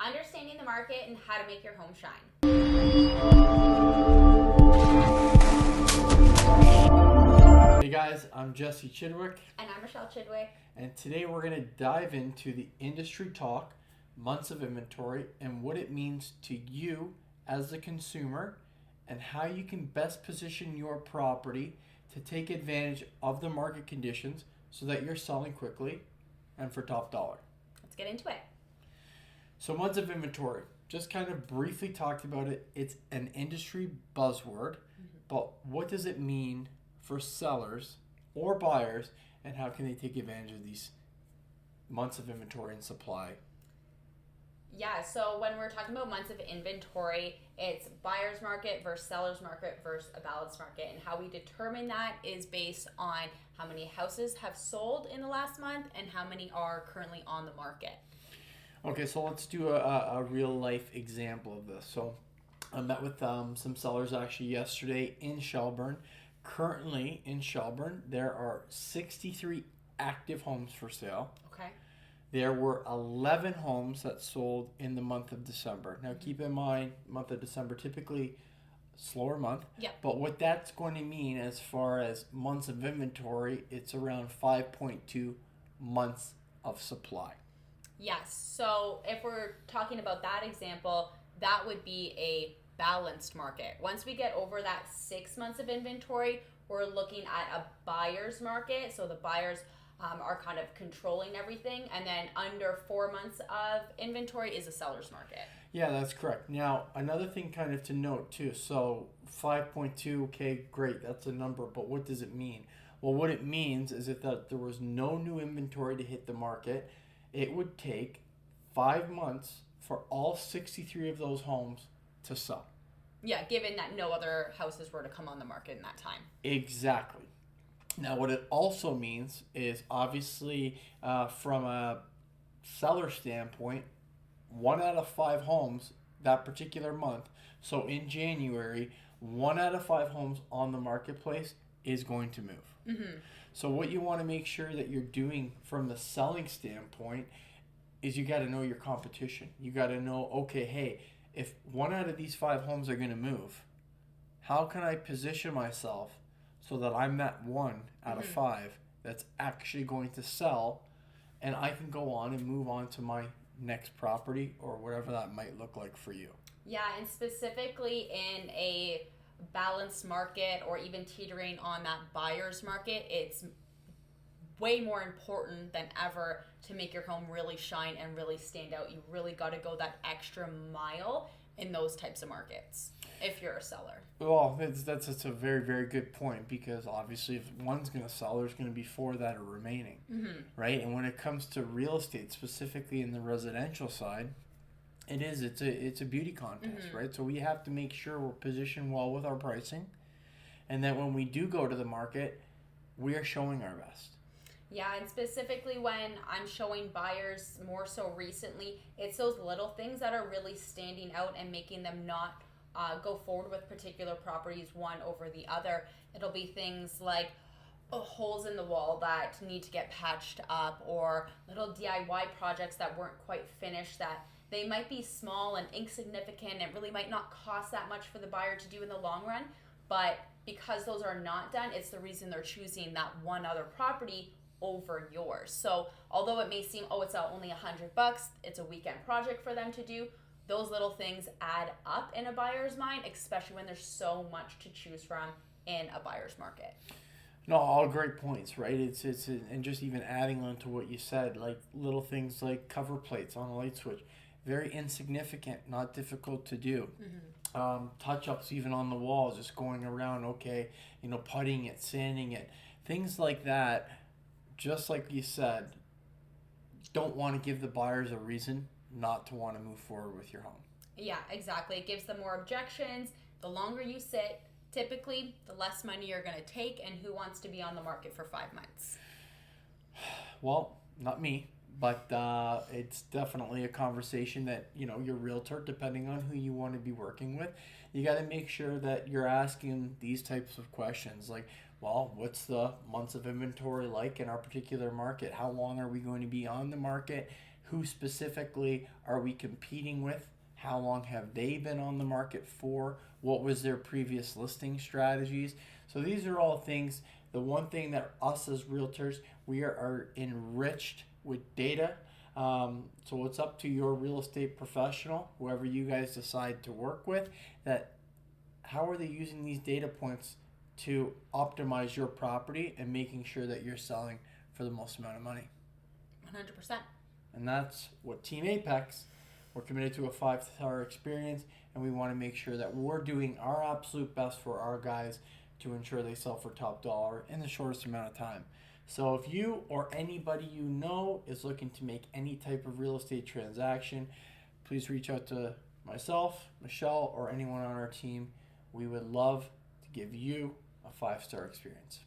understanding the market and how to make your home shine. Hey guys, I'm Jesse Chidwick. And I'm Michelle Chidwick. And today we're going to dive into the industry talk, months of inventory, and what it means to you as a consumer, and how you can best position your property to take advantage of the market conditions so that you're selling quickly and for top dollar. Let's get into it. So months of inventory, just kind of briefly talked about it. It's an industry buzzword, but what does it mean for sellers or buyers, and how can they take advantage of these months of inventory and supply? Yeah, so when we're talking about months of inventory, it's buyer's market versus seller's market versus a balanced market. And how we determine that is based on how many houses have sold in the last month and how many are currently on the market. Okay, so let's do a real life example of this. So I met with some sellers actually yesterday in Shelburne. Currently in Shelburne, there are 63 active homes for sale. Okay. There were 11 homes that sold in the month of December. Now, keep in mind, month of December, typically slower month. Yeah. But what that's going to mean as far as months of inventory, it's around 5.2 months of supply. Yes. So if we're talking about that example, that would be a balanced market. Once we get over that 6 months of inventory, we're looking at a buyer's market. So the buyers are kind of controlling everything, and then under 4 months of inventory is a seller's market. Yeah, that's correct. Now, another thing kind of to note too, so 5.2, okay, great, that's a number, but what does it mean? Well, what it means is that there was no new inventory to hit the market, it would take 5 months for all 63 of those homes to sell. Yeah, given that no other houses were to come on the market in that time. Exactly. Now, what it also means is obviously from a seller standpoint, 1 out of 5 homes that particular month. So in January, 1 out of 5 homes on the marketplace is going to move. Mm-hmm. So what you want to make sure that you're doing from the selling standpoint is you got to know your competition. You got to know, okay, hey, if 1 out of these 5 homes are going to move, how can I position myself so that I'm that 1 out of 5 that's actually going to sell, and I can go on and move on to my next property or whatever that might look like for you. Yeah, and specifically in a balanced market or even teetering on that buyer's market, it's way more important than ever to make your home really shine and really stand out. You really got to go that extra mile in those types of markets if you're a seller. Well, that's a very, very good point, because obviously if one's going to sell, there's going to be 4 that are remaining, right? And when it comes to real estate, specifically in the residential side, it's a beauty contest, right? So we have to make sure we're positioned well with our pricing, and that when we do go to the market, we are showing our best. Yeah, and specifically when I'm showing buyers more so recently, it's those little things that are really standing out and making them not go forward with particular properties one over the other. It'll be things like holes in the wall that need to get patched up, or little DIY projects that weren't quite finished that they might be small and insignificant and really might not cost that much for the buyer to do in the long run, but because those are not done, it's the reason they're choosing that one other property over yours. So although it may seem, it's only $100, it's a weekend project for them to do, those little things add up in a buyer's mind, especially when there's so much to choose from in a buyer's market. No, all great points, right? It's and just even adding on to what you said, like little things like cover plates on a light switch, very insignificant, not difficult to do. Touch-ups even on the walls, just going around, putting it, sanding it, things like that. Just like you said, don't want to give the buyers a reason not to want to move forward with your home. Yeah, exactly. It gives them more objections. The longer you sit, typically, the less money you're going to take, and who wants to be on the market for 5 months? Well, not me, but it's definitely a conversation that, your realtor, depending on who you want to be working with, you got to make sure that you're asking these types of questions like, well, what's the months of inventory like in our particular market? How long are we going to be on the market? Who specifically are we competing with? How long have they been on the market for? What was their previous listing strategies? So these are all things. The one thing that us as realtors, we are enriched with data. So it's up to your real estate professional, whoever you guys decide to work with, that how are they using these data points to optimize your property and making sure that you're selling for the most amount of money. 100%. And that's what Team Apex, we're committed to a 5-star experience, and we want to make sure that we're doing our absolute best for our guys to ensure they sell for top dollar in the shortest amount of time. So if you or anybody you know is looking to make any type of real estate transaction, please reach out to myself, Michelle, or anyone on our team. We would love to give you a 5-star experience.